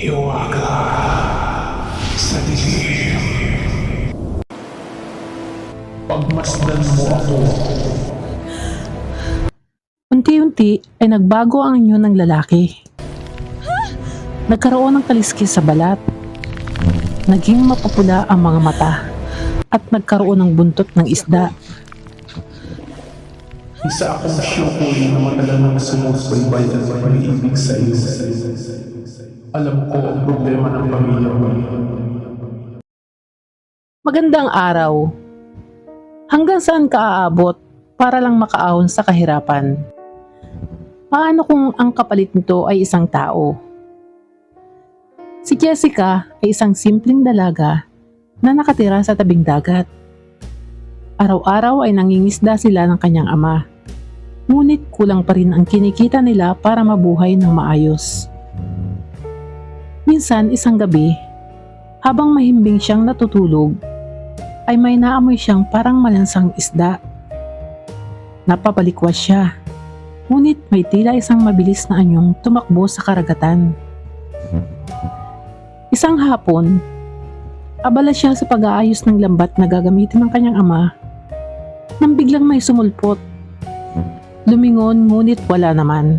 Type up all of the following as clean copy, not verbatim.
Hiwaga sa dilim. Pagmasdan mo ako. Unti-unti ay nagbago ang anyo ng lalaki. Nagkaroon ng kaliskis sa balat. Naging mapapula ang mga mata. At nagkaroon ng buntot ng isda. Isa akong syukoy na matagal nang sumusubaybay at pag-ibig sa iyo. Alam ko ang problema ng pamilya mo. Magandang araw. Hanggang saan ka aabot para lang makaahon sa kahirapan? Paano kung ang kapalit nito ay isang tao? Si Jessica ay isang simpleng dalaga na nakatira sa tabing dagat. Araw-araw ay nangingisda sila ng kanyang ama. Ngunit kulang pa rin ang kinikita nila para mabuhay ng maayos. Minsan isang gabi, habang mahimbing siyang natutulog, ay may naamoy siyang parang malansang isda. Napapalikwas siya, ngunit may tila isang mabilis na anyong tumakbo sa karagatan. Isang hapon, abala siya sa pag-aayos ng lambat na gagamitin ng kanyang ama nang biglang may sumulpot. Lumingon ngunit wala naman.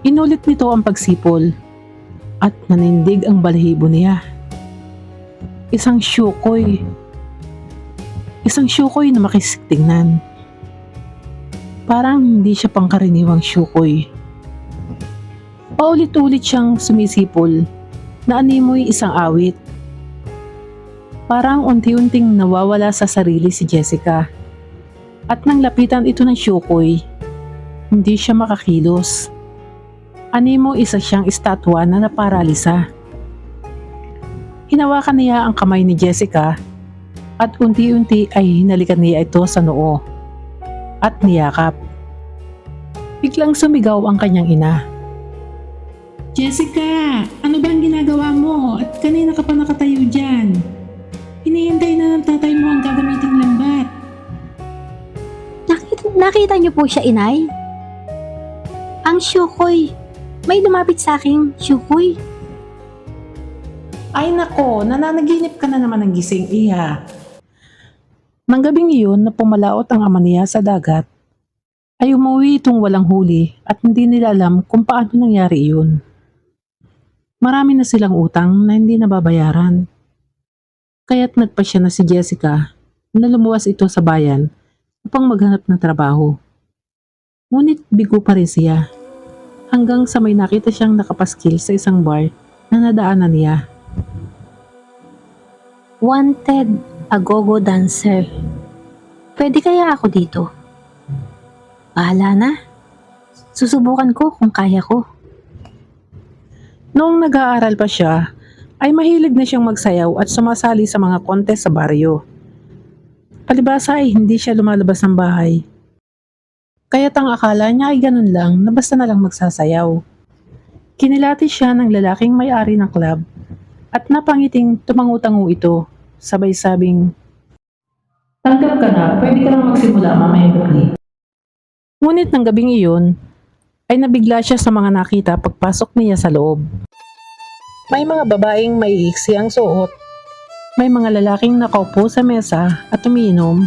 Inulit nito ang pagsipol at nanindig ang balahibo niya. Isang syukoy. Isang syukoy na makisig tingnan. Parang hindi siya pangkaraniwang syukoy. Paulit-ulit siyang sumisipol na animoy isang awit. Parang unti-unting nawawala sa sarili si Jessica. At nang lapitan ito ng syukoy, hindi siya makakilos. Animo isa siyang estatwa na naparalisa. Hinawakan niya ang kamay ni Jessica at unti-unti ay hinalikan niya ito sa noo at niyakap. Biglang sumigaw ang kanyang ina. Jessica, ano ba ang ginagawa mo? At kanina ka pa nakatayo dyan? Hinihintay na ng tatay mo ang gagamiting lambat. Nakita niyo po siya, inay? Ang syukoy. May lumapit sa aking syukoy. Ay nako, nananaginip ka na naman ng gising, iha. Nang gabing iyon na pumalaot ang ama niya sa dagat, ay umuwi itong walang huli at hindi nila alam kung paano nangyari iyon. Marami na silang utang na hindi nababayaran. Kaya't nagpasya na si Jessica na lumuwas ito sa bayan upang maghanap ng trabaho. Ngunit bigo pa rin siya hanggang sa may nakita siyang nakapaskil sa isang bar na nadaanan niya. Wanted, agogo dancer. Pwede kaya ako dito? Bahala na. Susubukan ko kung kaya ko. Noong nag-aaral pa siya, ay mahilig na siyang magsayaw at sumasali sa mga kontes sa baryo. Palibasa ay hindi siya lumalabas ng bahay. Kaya't ang akala niya ay ganun lang na basta na lang magsasayaw. Kinilati siya ng lalaking may-ari ng club at napangiting tumangu-tangu ito, sabay sabing, "Tanggap ka na, pwede ka lang magsimula mamayang gabi." Ngunit ng gabing iyon, ay nabigla siya sa mga nakita pagpasok niya sa loob. May mga babaeng maiiksi ang suot. May mga lalaking nakaupo sa mesa at umiinom.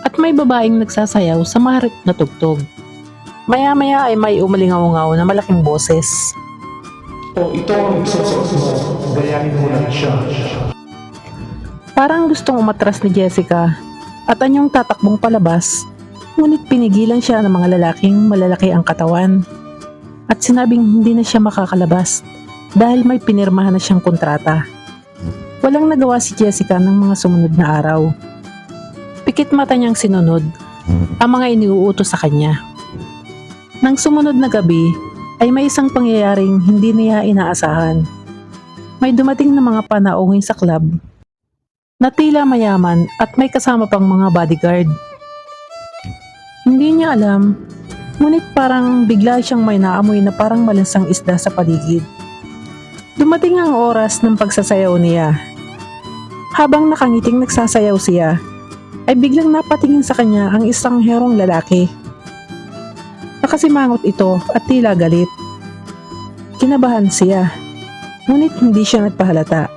At may babaeng nagsasayaw sa maharip na tugtog. Maya-maya ay may umalingaw-ngaw na malaking boses. O ito ang isusuot mo. Gayahin mo lang siya. Parang gustong umatras ni Jessica at anyong tatakbong palabas, ngunit pinigilan siya ng mga lalaking malalaki ang katawan. At sinabing hindi na siya makakalabas dahil may pinirmahan na siyang kontrata. Walang nagawa si Jessica ng mga sumunod na araw. Pikit mata niyang sinunod ang mga iniuutos sa kanya. Nang sumunod na gabi ay may isang pangyayaring hindi niya inaasahan. May dumating na mga panauhin sa club na tila mayaman at may kasama pang mga bodyguard. Hindi niya alam, ngunit parang bigla siyang may naamoy na parang malansang isda sa paligid. Dumating ang oras ng pagsasayaw niya. Habang nakangiting nagsasayaw siya, ay biglang napatingin sa kanya ang isang herong lalaki. Nakasimangot ito at tila galit. Kinabahan siya, ngunit hindi siya nagpahalata.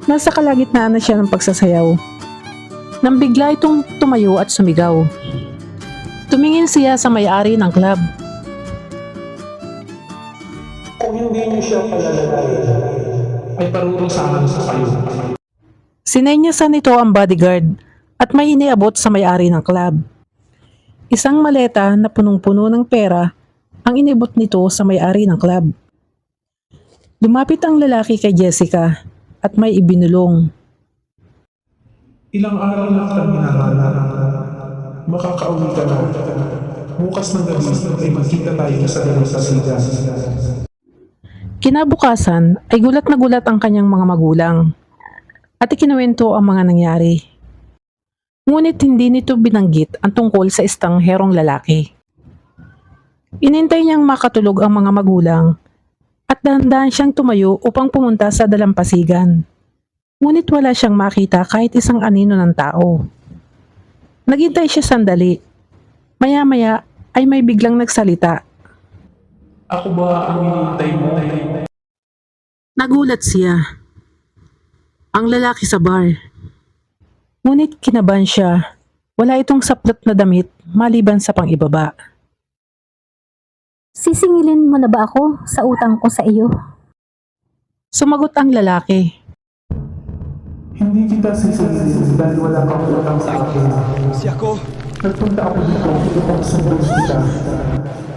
Nasa kalagitnaan na siya ng pagsasayaw, nang bigla itong tumayo at sumigaw. Tumingin siya sa may-ari ng club. Kung hindi niyo siya palalagay, ay parurusahan sa kayo. Sinenyasan nito ang bodyguard at may iniabot sa may-ari ng club. Isang maleta na punong-puno ng pera ang inibot nito sa may-ari ng club. Lumapit ang lalaki kay Jessica at may ibinulong. Ilang araw na kitang hinahanap. Makakauwi ka na. Bukas ng gabi ay magkita tayo sa dalampasigan. Kinabukasan ay gulat na gulat ang kanyang mga magulang at ikinuwento ang mga nangyari. Ngunit hindi nito binanggit ang tungkol sa estangherong lalaki. Inintay niyang makatulog ang mga magulang at dahan-dahan siyang tumayo upang pumunta sa dalampasigan. Ngunit wala siyang makita kahit isang anino ng tao. Naghintay siya sandali. Maya-maya ay may biglang nagsalita. Ako ba ang hinihintay mo? Nagulat siya. Ang lalaki sa bar. Ngunit kinabahan siya. Wala itong saplot na damit maliban sa pang-ibaba. Sisingilin mo na ba ako sa utang ko sa iyo? Sumagot ang lalaki. Hindi kita sisingilin dahil wala kang utang sa akin. Nagpunta ako dito upang sundan kita.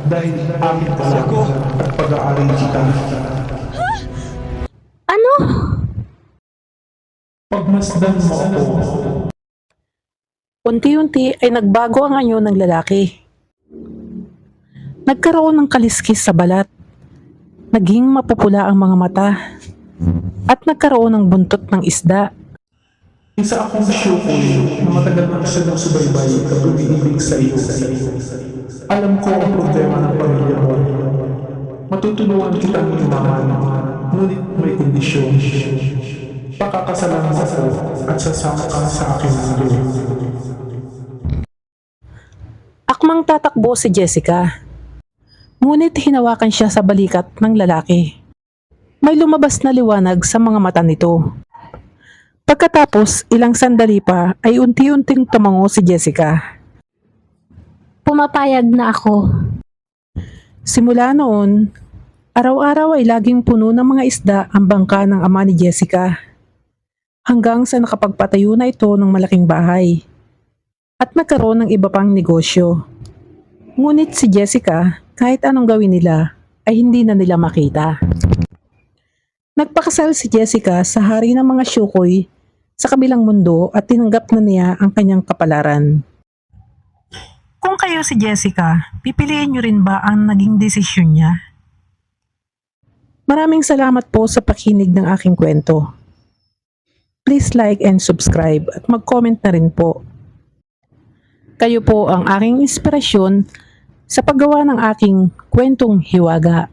Dahil amin ka lang at pag-aaral kita. Ano? Pagmasdan mo ako. Unti-unti ay nagbago ang anyo ng lalaki. Nagkaroon ng kaliskis sa balat. Naging mapupula ang mga mata. At nagkaroon ng buntot ng isda. Isa akong siyukoy na matagal na sinusubaybay at umiibig sa iyo. Alam ko ang problema ng pamilya mo. Matutulungan kitang yumaman, ngunit may kondisyon. Pakakasalan mo ako at sasama ka sa aking mundo. Akmang tatakbo si Jessica. Ngunit hinawakan siya sa balikat ng lalaki. May lumabas na liwanag sa mga mata nito. Pagkatapos ilang sandali pa ay unti-unting tumango si Jessica. Pumapayag na ako. Simula noon, araw-araw ay laging puno ng mga isda ang bangka ng ama ni Jessica. Hanggang sa nakapagpatayo na ito ng malaking bahay. At nagkaroon ng iba pang negosyo. Ngunit si Jessica, kahit anong gawin nila, ay hindi na nila makita. Nagpakasal si Jessica sa hari ng mga syukoy sa kabilang mundo at tinanggap na niya ang kanyang kapalaran. Kung kayo si Jessica, pipiliin niyo rin ba ang naging desisyon niya? Maraming salamat po sa pakinig ng aking kwento. Please like and subscribe at mag-comment na rin po. Kayo po ang aking inspirasyon sa paggawa ng aking kwentong hiwaga.